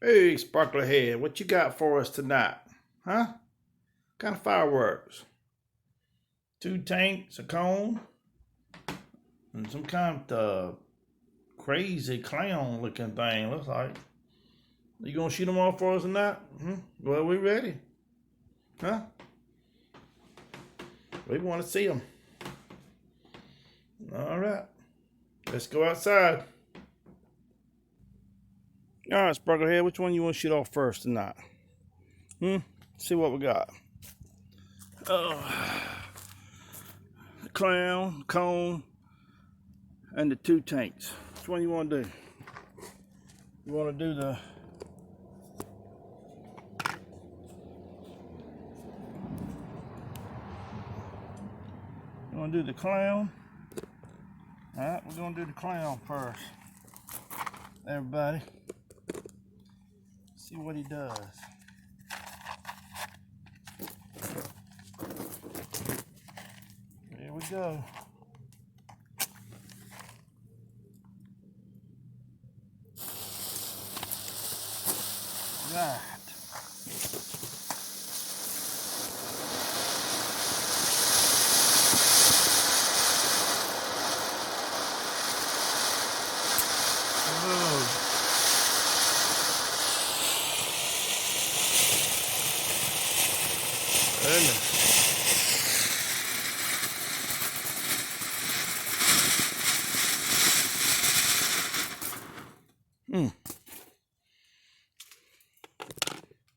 Hey, sparklerhead, what you got for us tonight? Huh? What kind of fireworks? 2 tanks, a cone, and some kind of crazy clown looking thing, looks like. You gonna shoot them off for us tonight? Well, we ready. Huh? We want to see them. All right. Let's go outside. All right, sparklerhead, which one you want to shoot off first tonight? See what we got. The clown, cone, and the 2 tanks. Which one you want to do? You want to do the clown? All right, we're gonna do the clown first. Everybody, see what he does. Here we go. Right. Oh. Goodness.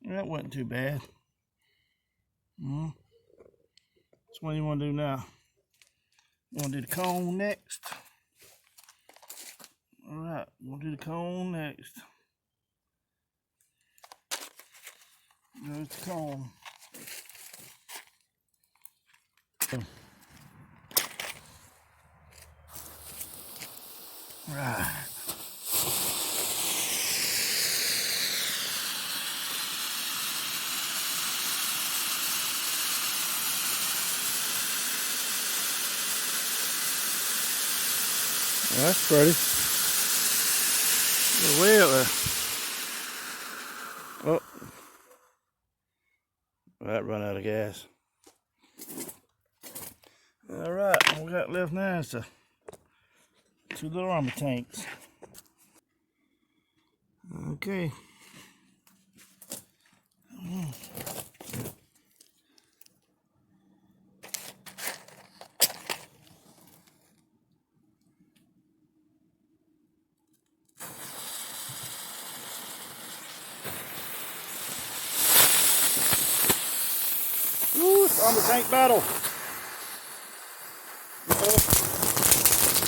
That wasn't too bad. Which one you want to do now? You want to do the cone next? All right, we'll do the cone next. There's the cone. Right. Well, that's pretty. Way up there. Oh, that run out of gas. All right, all we got left now is the 2 little armor tanks. Okay. Woo, it's armor tank battle.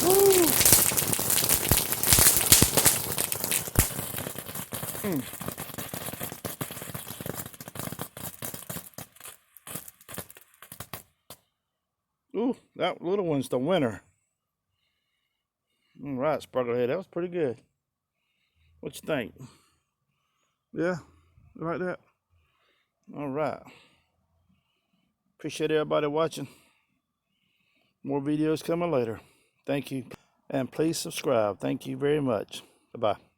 Woo. Ooh, that little one's the winner. All right, sparklerhead, that was pretty good. What you think? Yeah, like that? All right. Appreciate everybody watching. More videos coming later. Thank you. And please subscribe. Thank you very much. Bye-bye.